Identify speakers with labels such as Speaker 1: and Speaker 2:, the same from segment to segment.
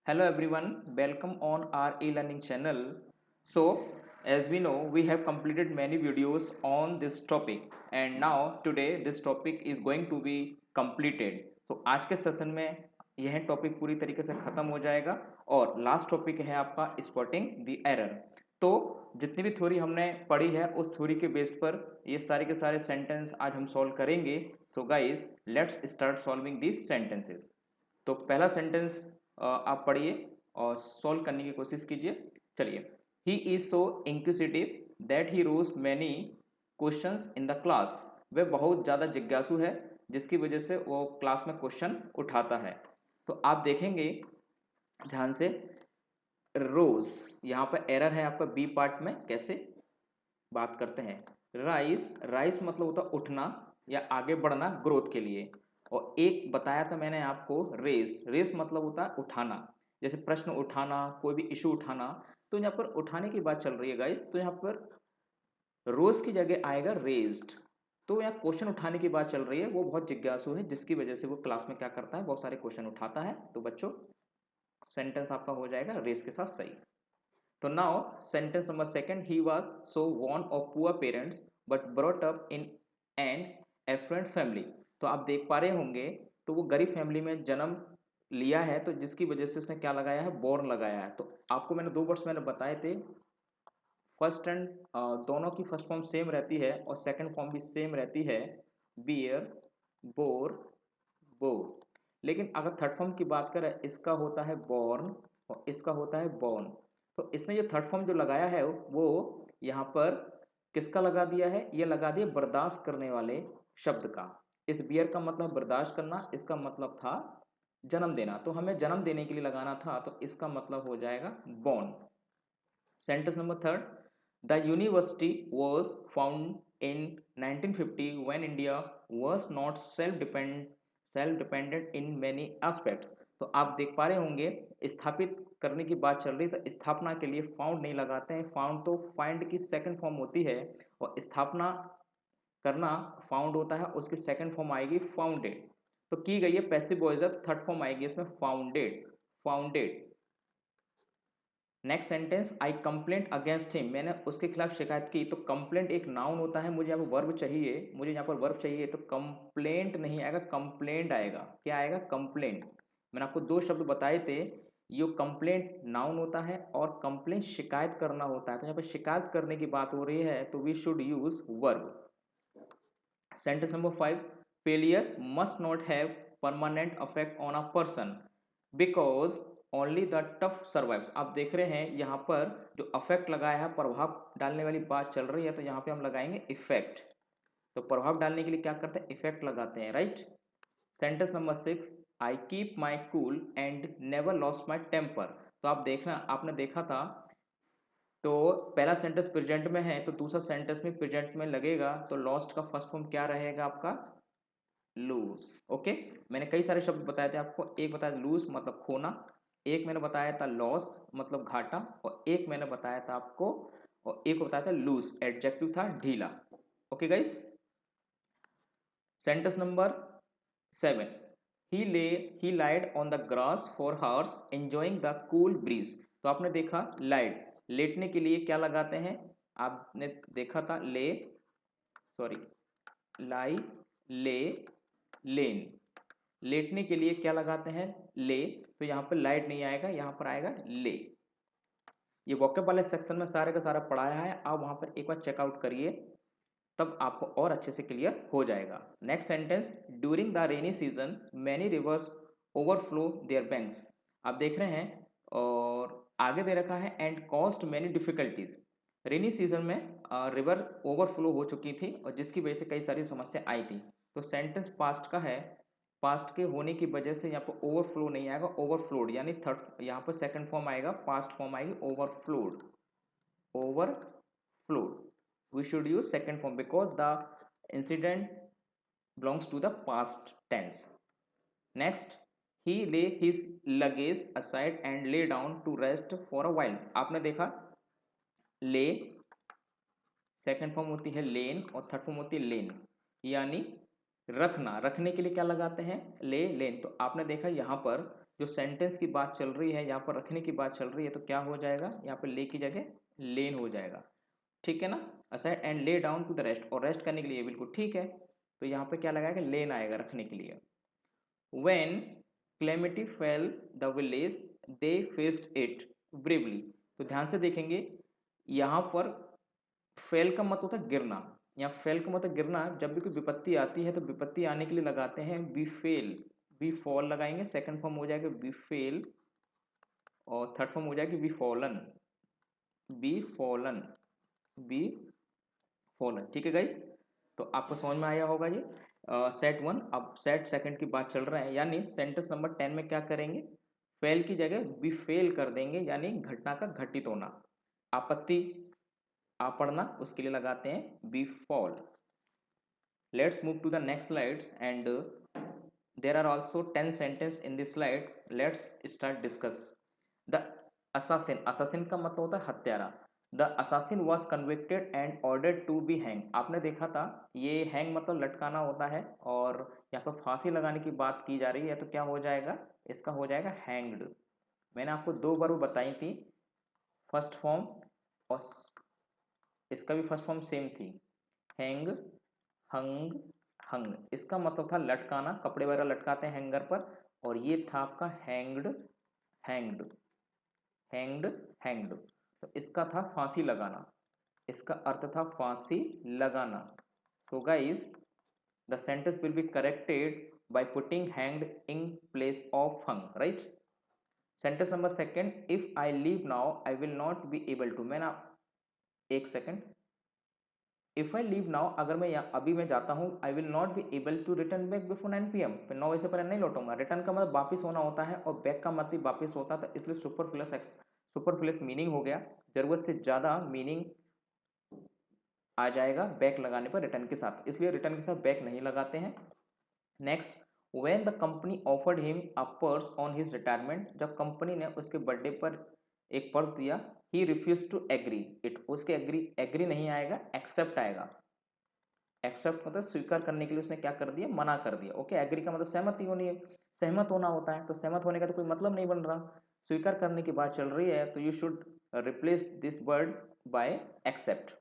Speaker 1: Hello everyone, welcome on our e-learning channel. So, as we know, we have completed many videos on this topic and now today this topic is going to be completed. तो आज के session में यह topic पूरी तरीके से खत्म हो जाएगा और लास्ट टॉपिक है आपका स्पॉटिंग द एरर। तो जितनी भी थ्योरी हमने पढ़ी है उस थ्योरी के बेस पर ये सारे के सारे सेंटेंस आज हम सॉल्व करेंगे। So guys, let's start solving these sentences. तो पहला सेंटेंस आप पढ़िए और सॉल्व करने की कोशिश कीजिए। चलिए, he is so inquisitive that he rose many questions in the class. वह बहुत ज़्यादा जिज्ञासु है जिसकी वजह से वो क्लास में क्वेश्चन उठाता है। तो आप देखेंगे ध्यान से, रोज यहाँ पर एरर है आपका बी पार्ट में। कैसे बात करते हैं, राइस राइस मतलब होता उठना या आगे बढ़ना ग्रोथ के लिए। और एक बताया था मैंने आपको रेस रेस मतलब होता है उठाना, जैसे प्रश्न उठाना, कोई भी इशू उठाना। तो यहाँ पर उठाने की बात चल रही है गाइस, तो यहाँ पर रोज की जगह आएगा रेज्ड। तो यहाँ क्वेश्चन उठाने की बात चल रही है, वो बहुत जिज्ञासु है जिसकी वजह से वो क्लास में क्या करता है, बहुत सारे क्वेश्चन उठाता है। तो बच्चों सेंटेंस आपका हो जाएगा रेस के साथ सही। तो now sentence number second, he was so born of poor parents but brought up in an affluent family। तो आप देख पा रहे होंगे, तो वो गरीब फैमिली में जन्म लिया है, तो जिसकी वजह से उसने क्या लगाया है, बोर्न लगाया है। तो आपको मैंने दो वर्ड्स मैंने बताए थे, फर्स्ट एंड दोनों की फर्स्ट फॉर्म सेम रहती है और सेकंड फॉर्म भी सेम रहती है, बियर, बोर, बोर। लेकिन अगर थर्ड फॉर्म की बात करें, इसका होता है बॉर्न और इसका होता है बॉर्न। तो इसने जो थर्ड फॉर्म जो लगाया है वो यहाँ पर किसका लगा दिया है, ये लगा दिया बर्दाश्त करने वाले शब्द का। इस बियर का मतलब बर्दाश्त करना, इसका मतलब था जन्म देना, तो हमें जन्म देने के लिए लगाना था, तो इसका मतलब हो जाएगा born. Sentence number third, the university was found in 1950 when India was not self-dependent in many aspects। तो आप देख पा रहे होंगे, स्थापित करने की बात चल रही, तो स्थापना के लिए फाउंड नहीं लगाते हैं, फाउंड तो फाइंड की सेकंड फॉर्म होती है और स्थापना करना फाउंड होता है, उसकी सेकंड फॉर्म आएगी फाउंडेड। तो की गई है पैसिव वॉइस, थर्ड फॉर्म आएगी इसमें फाउंडेड, फाउंडेड। नेक्स्ट सेंटेंस, आई कंप्लेंट अगेंस्ट हिम, मैंने उसके खिलाफ शिकायत की। तो कंप्लेंट एक नाउन होता है, मुझे यहाँ पर वर्ब चाहिए, मुझे यहाँ पर वर्ब चाहिए, तो कंप्लेंट नहीं आएगा, कंप्लेंट आएगा। क्या आएगा, कंप्लेंट। मैंने आपको दो शब्द बताए थे, ये कंप्लेंट नाउन होता है और कंप्लेंट शिकायत करना होता है। तो यहाँ पर शिकायत करने की बात हो रही है, तो we should use verb. Sentence number 5, failure must not have permanent affect on a person because only the tough survives. आप देख रहे हैं यहाँ पर जो अफेक्ट लगाया है, प्रभाव डालने वाली बात चल रही है, तो यहाँ पे हम लगाएंगे इफेक्ट। तो प्रभाव डालने के लिए क्या करते हैं, इफेक्ट लगाते हैं, right. Sentence number 6, I keep my cool and never lost my temper. तो आप देखना, आपने देखा था, तो पहला सेंटेंस प्रेजेंट में है, तो दूसरा सेंटेंस में प्रेजेंट में लगेगा, तो लॉस्ट का फर्स्ट फॉर्म क्या रहेगा आपका, लूज। ओके, मैंने कई सारे शब्द बताए थे आपको, एक बताया लूज मतलब खोना, एक मैंने बताया था लॉस मतलब घाटा, और एक मैंने बताया था आपको, और एक बताया था लूज, एडजेक्टिव था ढीला। Okay guys, sentence number 7, he lied on the grass for hours enjoying the cool breeze. तो आपने देखा लाइड, लेटने के लिए क्या लगाते हैं, आपने देखा था ले, सॉरी, लाई, ले, लेन। लेटने के लिए क्या लगाते हैं, ले। तो यहाँ पर लाइट नहीं आएगा, यहाँ पर आएगा ले। ये वोकैब वाले सेक्शन में सारे का सारा पढ़ाया है, आप वहाँ पर एक बार चेकआउट करिए, तब आपको और अच्छे से क्लियर हो जाएगा। Next sentence, during the rainy season many rivers overflow their banks. आप देख रहे हैं और आगे दे रखा है and cost many difficulties. Rainy season में रिवर ओवरफ्लो हो चुकी थी और जिसकी वजह से कई सारी समस्या आई थी। तो सेंटेंस पास्ट का है, पास्ट के होने की वजह से यहाँ पर ओवरफ्लो नहीं आएगा, ओवरफ्लोड, यानी थर्ड यहाँ पर सेकंड फॉर्म आएगा, पास्ट फॉर्म आएगी overflowed, overflowed. We should use second form because the incident belongs to the past tense. Next, he lay his luggage aside and lay down to rest for a while। आपने देखा lay second form होती है लेन और third form होती है लेन, यानी रखना, रखने के लिए क्या लगाते हैं, ले, लेन। तो आपने देखा यहाँ पर जो सेंटेंस की बात चल रही है, यहाँ पर रखने की बात चल रही है, तो क्या हो जाएगा, यहाँ पर ले की जगह लेन हो जाएगा, ठीक है ना। Aside and lay down to the rest, और रेस्ट करने के लिए बिल्कुल ठीक है, तो यहाँ पे क्या लगाएगा, लेन आएगा रखने के लिए। When calamity fell the village, they faced it bravely। तो ध्यान से देखेंगे, यहाँ पर फेल का मतलब होता है गिरना, या फेल का मतलब गिरना। जब भी कोई विपत्ति आती है तो विपत्ति आने के लिए लगाते हैं बी फेल, बी फॉल लगाएंगे, सेकंड फॉर्म हो जाएगा बी फेल, और थर्ड फॉर्म हो जाएगी be fallen, be fallen, be fallen, ठीक है गाइस। तो आपको समझ में आया होगा ये सेट वन। अब सेट सेकंड की बात चल रहा है, यानी सेंटेंस नंबर 10 में क्या करेंगे, फेल की जगह बी फेल कर देंगे, यानी घटना का घटित होना, आपत्ति आ पड़ना, उसके लिए लगाते हैं be fall. Let's move to the next slides and there are also 10 sentences in this slide। let's start discuss the assassin। assassin का मतलब होता है हत्यारा। the assassin was convicted and ordered to be hanged। आपने देखा था, ये hang मतलब लटकाना होता है, और यहाँ पर फांसी लगाने की बात की जा रही है, तो क्या हो जाएगा, इसका हो जाएगा hanged। मैंने आपको दो बार वो बताई थी, फर्स्ट फॉर्म, और इसका भी फर्स्ट फॉर्म सेम थी, हैंग, हंग, हंग। इसका मतलब था लटकाना, कपड़े वगैरह लटकाते हैं हैंगर पर, और ये था आपका हैंग्ड, हैंग्ड, हैंग्ड, हैंग्ड। तो इसका था फांसी लगाना, इसका अर्थ था फांसी लगाना। So guys, the sentence will be corrected by putting hanged in place of hung, right। Sentence number second, if I leave now I will not be able to। मैं ना, एक second, if I leave now, अगर मैं अभी मैं जाता हूँ, I will not be able to return back before 9 PM, फिर 9 बजे से पहले नहीं लौटूंगा। रिटर्न का मतलब वापिस होना होता है, और बैक का मतलब वापिस होता था, इसलिए सुपरफ्लुअस मीनिंग हो गया, जरूरत से ज्यादा मीनिंग आ जाएगा बैक लगाने पर रिटर्न के साथ, इसलिए रिटर्न के साथ बैक नहीं लगाते हैं। Next, when the company offered him a purse on his retirement, जब कंपनी ने उसके बर्थडे पर एक पर्स दिया, he refuse to agree it, उसके एग्री नहीं आएगा, एक्सेप्ट आएगा। एक्सेप्ट मतलब स्वीकार करने के लिए उसने क्या कर दिया, मना कर दिया। ओके, एग्री का मतलब सहमति होनी है, सहमत होना होता है, तो सहमत होने का तो कोई मतलब नहीं बन रहा, स्वीकार करने की बात चल रही है, तो you should replace this word by accept.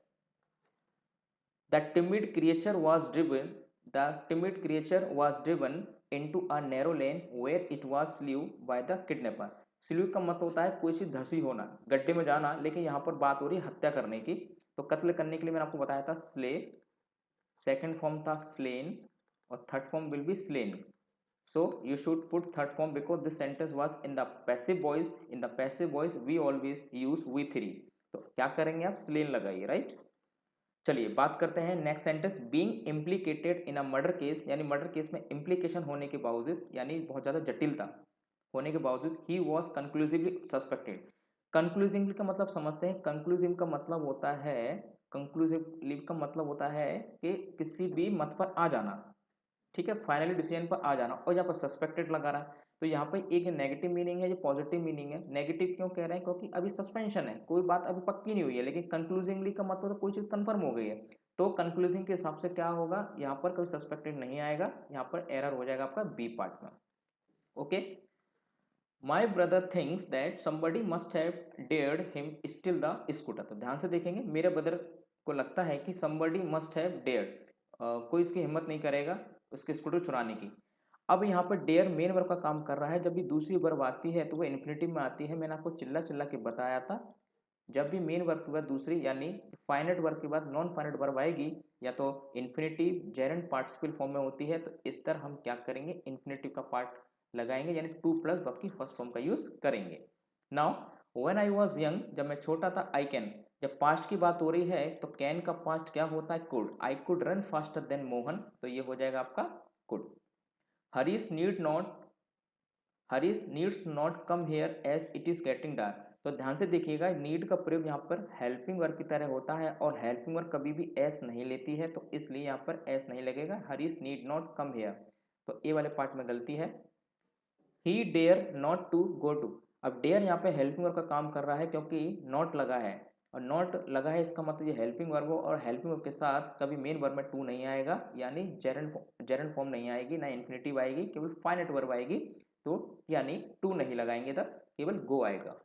Speaker 1: The timid creature was driven, the timid creature was driven into a narrow lane where it was slew by the kidnapper. Slew का मतलब होता है कोई चीज धसी होना, गड्ढे में जाना, लेकिन यहाँ पर बात हो रही है हत्या करने की, तो कत्ल करने के लिए मैंने आपको बताया था स्ले, सेकंड फॉर्म था स्लेन, और third form will be slain. So you should put third form because this sentence was in the passive voice, in the passive voice we always use V three, तो क्या करेंगे आप, slain लगाइए, right. चलिए बात करते हैं next sentence, being implicated in a murder case, यानी मर्डर केस में इम्प्लीकेशन होने के बावजूद, यानी बहुत ज्यादा जटिलता होने के बावजूद, he was conclusively suspected. Conclusively का मतलब समझते हैं, कंक्लूसिव का मतलब होता है, कंक्लूसिवली का मतलब होता है कि किसी भी मत पर आ जाना, ठीक है, फाइनली डिसीजन पर आ जाना, और यहाँ पर सस्पेक्टेड लगा रहा है, तो यहाँ पे एक नेगेटिव मीनिंग है, ये पॉजिटिव मीनिंग है। नेगेटिव क्यों कह रहे हैं, क्योंकि अभी सस्पेंशन है, कोई बात अभी पक्की नहीं हुई है, लेकिन कंक्लूसिवली का मतलब तो कोई चीज कंफर्म हो गई है, तो कंक्लूसिव के हिसाब से क्या होगा, यहाँ पर कोई सस्पेक्टेड नहीं आएगा, यहाँ पर एरर हो जाएगा आपका बी पार्ट में। Okay, my brother thinks that somebody must have dared him steal the scooter। तो ध्यान से देखेंगे, मेरे ब्रदर को लगता है कि somebody must have dared, कोई इसकी हिम्मत नहीं करेगा उसके स्कूटर चुराने की। अब यहाँ पर डेयर मेन वर्ब का काम कर रहा है, जब भी दूसरी वर्ब आती है तो वो इन्फिनेटिव में आती है, मैंने आपको चिल्ला चिल्ला के बताया था, जब भी मेन वर्ब के बाद दूसरी यानी फाइनेट वर्ब के बाद नॉन फाइनेट वर्ब आएगी, या तो इन्फिनेटिव जेरेंट पार्टिसिपल फॉर्म में होती है, तो इस तरह हम क्या करेंगे, इन्फिनेटिव का पार्ट लगाएंगे, यानी टू प्लस वर्ब की फर्स्ट फॉर्म का यूज करेंगे। Now when I was young, जब मैं छोटा था, आई कैन, जब पास्ट की बात हो रही है तो कैन का पास्ट क्या होता है, could, I could run faster than Mohan, तो ये हो जाएगा आपका could. Harish need not, Harish needs not come here as it is getting dark. तो ध्यान से देखिएगा, नीड का प्रयोग यहाँ पर हेल्पिंग वर्ब की तरह होता है, और हेल्पिंग वर्ब कभी भी एस नहीं लेती है, तो इसलिए यहाँ पर एस नहीं लगेगा, Harish need not come here, तो ए वाले पार्ट में गलती है। He dare not to go to, अब डेयर यहाँ पे हेल्पिंग वर्ब का काम कर रहा है, क्योंकि नॉट लगा है, और नॉट लगा है इसका मतलब ये हेल्पिंग वर्ब हो, और हेल्पिंग वर्ब के साथ कभी मेन वर्ब में टू नहीं आएगा, यानी जेरेंट फॉर्म नहीं आएगी, ना इन्फिनेटिव आएगी, केवल फाइनेट वर्ब आएगी, तो यानी टू नहीं लगाएंगे इधर, केवल गो आएगा।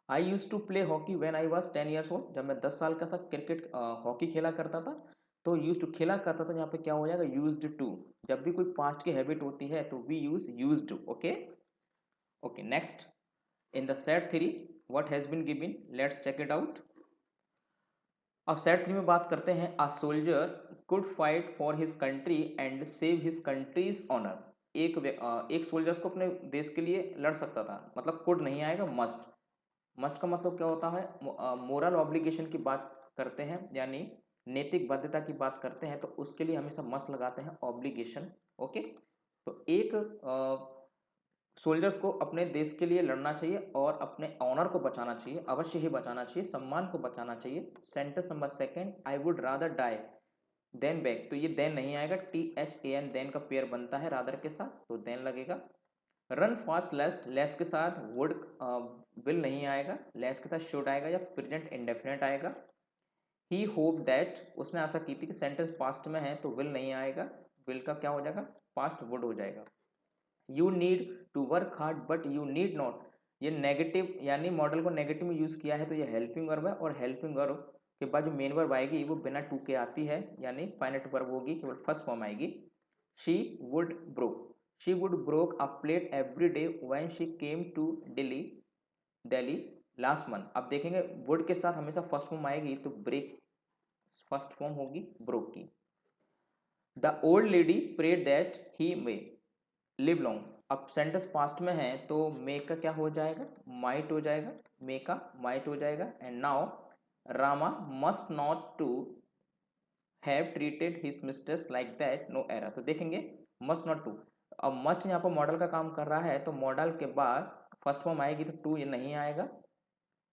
Speaker 1: I used to play hockey when I was 10 years old, जब मैं 10 साल का था क्रिकेट हॉकी खेला करता था। तो यूज टू खेला करता था, यहाँ पे क्या हो जाएगा यूज्ड टू। जब भी कोई पास्ट की हैबिट होती है तो we use used to. Okay okay next, in the set 3 what has been given, let's check it out. अब सेट 3 में बात करते हैं, a soldier could fight for his country and save his country's honour. एक soldiers को अपने देश के लिए लड़ सकता था, मतलब कुड नहीं आएगा, मस्ट। मस्ट का मतलब क्या होता है, मोरल ऑब्लिगेशन की बात करते हैं, यानी नैतिक बाध्यता की बात करते हैं, तो उसके लिए हमेशा मस्ट लगाते हैं, ऑब्लिगेशन। ओके, तो एक सोल्जर्स को अपने देश के लिए लड़ना चाहिए और अपने ऑनर को बचाना चाहिए, अवश्य ही बचाना चाहिए, सम्मान को बचाना चाहिए। Sentence number second, I would rather die than back, तो ये देन नहीं आएगा, THAN देन का पेयर बनता है रादर के साथ, तो देन लगेगा। रन फास्ट लेस्ट, लेस के साथ वुड विल नहीं आएगा, लेस के साथ शुड आएगा या प्रेजेंट इंडेफिनेट आएगा। ही होप दैट, उसने आशा की थी कि सेंटेंस पास्ट में है तो विल नहीं आएगा, विल का क्या हो जाएगा, पास्ट वुड हो जाएगा। You need to work hard but you need not, ये नेगेटिव यानी मॉडल को नेगेटिव में यूज किया है, तो ये हेल्पिंग वर्ब है, और हेल्पिंग वर्ब के बाद जो मेन वर्ब आएगी वो बिना टू के आती है, यानी फाइनाइट वर्ब होगी, केवल फर्स्ट फॉर्म आएगी। She would broke, she would broke a plate every day when she came to Delhi last month. अब देखेंगे वुड के साथ हमेशा फर्स्ट फॉर्म आएगी, तो ब्रेक फर्स्ट फॉर्म होगी ब्रोक की। The old lady prayed that he may live long, अब सेंटेंस पास्ट में है तो मे का क्या हो जाएगा, माइट हो जाएगा, मे का माइट हो जाएगा। And now Rama must not to have treated his mistakes like that, no error, तो देखेंगे मस्ट नॉट टू। अब मस्ट यहाँ पर मॉडल का काम कर रहा है, तो मॉडल के बाद फर्स्ट फॉर्म आएगी तो टू ये नहीं आएगा,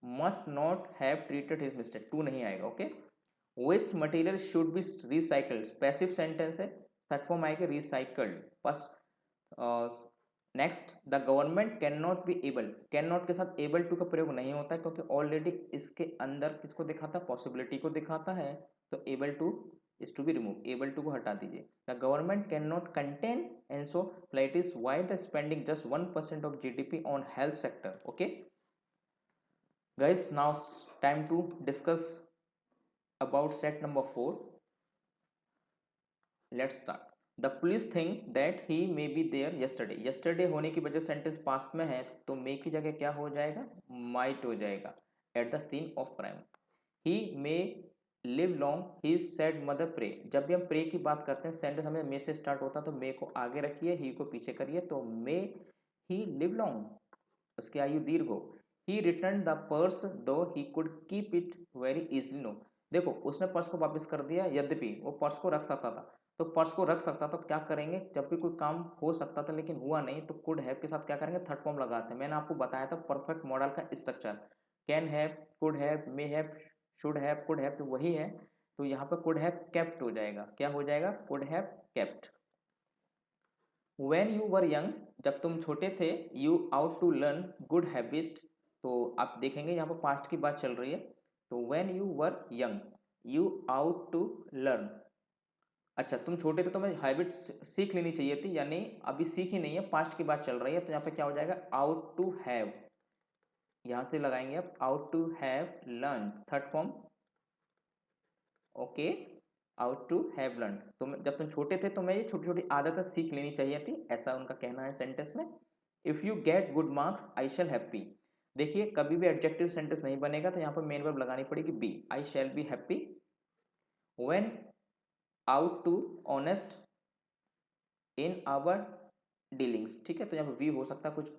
Speaker 1: must not have treated his mistake, to नहीं आएगा। Okay, waste material should be recycled, passive sentence है, थर्ड फॉर्म आएगा recycled. First next, the government can not be able, can not के साथ एबल टू का प्रयोग नहीं होता है, क्योंकि ऑलरेडी इसके अंदर किसको दिखाता है, पॉसिबिलिटी को दिखाता है, तो able to is to be remove, able to को हटा दीजिए। The government can not contain encephalitis why the spending just 1% of GDP on health sector. Okay guys, now time to discuss about set number 4. Let's start. The police think that he may be there yesterday, yesterday होने की वजह sentence past में है, तो मे की जगह क्या हो जाएगा, might हो जाएगा, at the scene of crime. He may live long his said mother pray, जब भी हम प्रे की बात करते हैं सेंटेंस हमें मे से स्टार्ट होता है, तो मे को आगे रखिए, ही को पीछे करिए, तो मे ही लिव लॉन्ग, उसकी आयु दीर्घ हो। ही return the purse though he could keep it very easily, no, देखो उसने पर्स को वापस कर दिया, यद्यपि वो पर्स को रख सकता था, तो पर्स को रख सकता था, तो क्या करेंगे, जब भी कोई काम हो सकता था लेकिन हुआ नहीं, तो कुड हैव के साथ क्या करेंगे, थर्ड फॉर्म लगाते हैं। मैंने आपको बताया था परफेक्ट मॉडल का structure, can have, could have, may have, should have, could have, तो वही है, तो यहाँ पर कुड हैव केप्ट हो जाएगा, क्या हो जाएगा, could have kept. When you were young, जब तुम छोटे थे, you out to learn good habit, तो आप देखेंगे यहाँ पर पास्ट की बात चल रही है, तो when you were young, you out to learn, अच्छा तुम छोटे थे तो मैं हैबिट सीख लेनी चाहिए थी, यानी अभी सीखी नहीं है, पास्ट की बात चल रही है, तो यहाँ पे क्या हो जाएगा, आउट टू हैव, यहाँ से लगाएंगे आप, ought to have learn, third form. Okay, ought to have learn, तो जब तुम छोटे थे तो मैं ये छोटी छोटी आदतें सीख लेनी चाहिए थी, ऐसा उनका कहना है सेंटेंस में। If you get good marks I shall happy, देखिए कभी भी एडजेक्टिव सेंटेंस नहीं बनेगा, तो यहाँ पर मेन वर्ब लगानी पड़ेगी be, I shall be happy. When ought to honest in our dealings, ठीक है, तो यहाँ पर वी हो सकता है, कुछ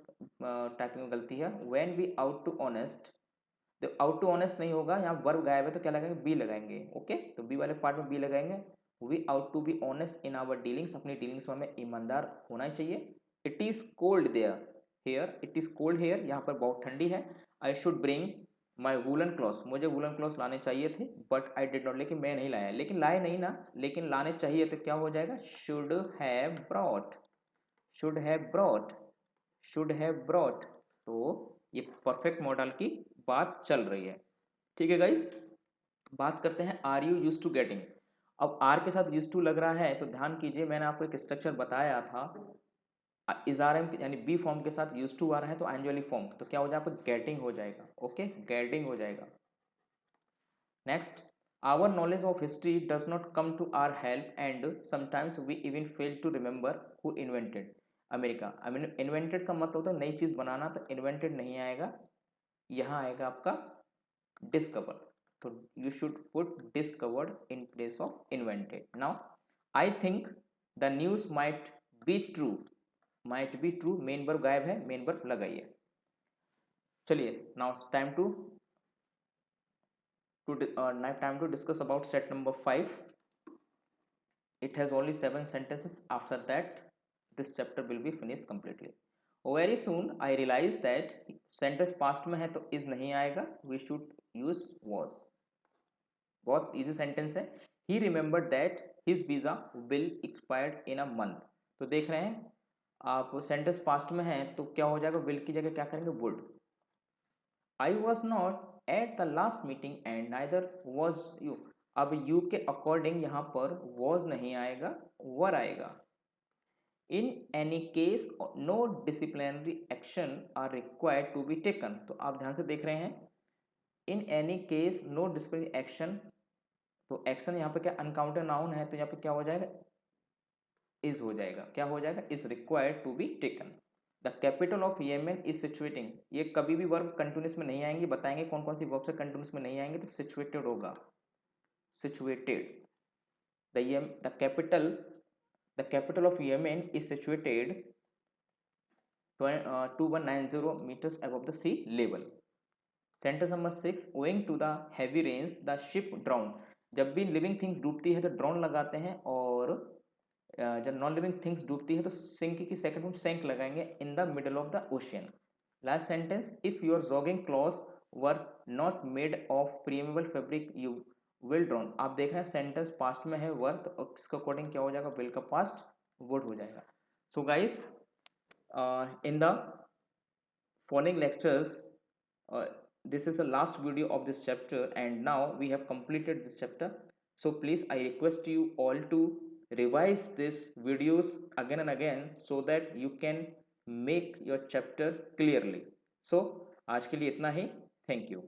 Speaker 1: टाइपिंग में गलती है। When we ought to honest, तो आउट टू ऑनेस्ट नहीं होगा, यहाँ वर्ब गायब है, तो क्या लगाएंगे, बी लगाएंगे। ओके, तो बी वाले पार्ट में बी लगाएंगे। We ought to be honest in our dealings, अपनी डीलिंग्स में हमें ईमानदार होना चाहिए। It is cold there here, it is cold here, यहाँ पर बहुत ठंडी है। I should bring my woollen cloth, मुझे वूलन क्लॉथ लाने चाहिए थे, बट आई डिड नॉट, लेकिन मैं नहीं लाया, लेकिन लाए नहीं ना, लेकिन लाने चाहिए, तो क्या हो जाएगा, should have brought, should have brought, should have brought, तो ये परफेक्ट मॉडल की बात चल रही है। ठीक है गाइस, बात करते हैं are you use to getting. अब आर के साथ यूज टू लग रहा है, तो ध्यान कीजिए, मैंने आपको एक स्ट्रक्चर बताया था, इज आर एम यानी बी फॉर्म के साथ यूज टू आ रहा है तो आएंगे वाली फॉर्म, तो क्या हो जाएगा, गेटिंग हो जाएगा। ओके, गेटिंग हो जाएगा। Next, our knowledge of history does not come to our help and sometimes we even fail to remember who invented America. Invented का मतलब होता है नई चीज बनाना, तो इन्वेंटेड नहीं आएगा, यहाँ आएगा आपका डिस्कवर। तो you should put discovered in place of invented. Now I think the news might be true, might be true, main verb गायब है, मेन वर्ब लगाइए। चलिए, now time to now time to discuss about set number 5. It has only 7 sentences. After that, this chapter will be finished completely. Very soon I realized that sentence past में है तो is नहीं आएगा, we should use was. बहुत easy sentence है। He remembered that his visa will expire in a month. तो देख रहे हैं आप, sentence past में है तो क्या हो जाएगा, will की जगह क्या करेंगे, would. I was not at the last meeting and neither was you. अब you के अकॉर्डिंग यहाँ पर was नहीं आएगा, were आएगा। In any case no disciplinary action are required to be taken। तो आप ध्यान से देख रहे हैं, in any case no disciplinary action, तो एक्शन यहाँ पे क्या अनकाउंटेड नाउन है, तो यहाँ पे क्या हो जाएगा, इज हो जाएगा। क्या हो जाएगा, is required to be taken. The capital of Yemen is situating. ये कभी भी वर्ब कंटिन्यूस में नहीं आएंगे, बताएंगे कौन कौन सी वर्ब से कंटिन्यूस में नहीं आएंगे, तो सिचुएटेड होगा, situated. The capital of Yemen is situated 2190 metres above the sea level. Sentence number 6, owing to the heavy rains the ship drown. जब भी लिविंग थिंग डूबती है तो ड्राउन लगाते हैं, और जब नॉन लिविंग थिंग्स डूबती है तो सिंक की सेकंड फॉर्म सेंक लगाएंगे, in the middle of the ocean. Last sentence, if your jogging clothes were not made of permeable fabric you will drown. आप देख रहे हैं सेंटेंस पास्ट में है वर, तो इसके अकॉर्डिंग क्या हो जाएगा, विल का पास्ट वुड हो जाएगा। So guys, in the following lectures, this is the last video of this chapter and now we have completed this chapter. So please, I request you all to revise these videos again and again so that you can make your chapter clearly. So आज के लिए इतना ही, thank you.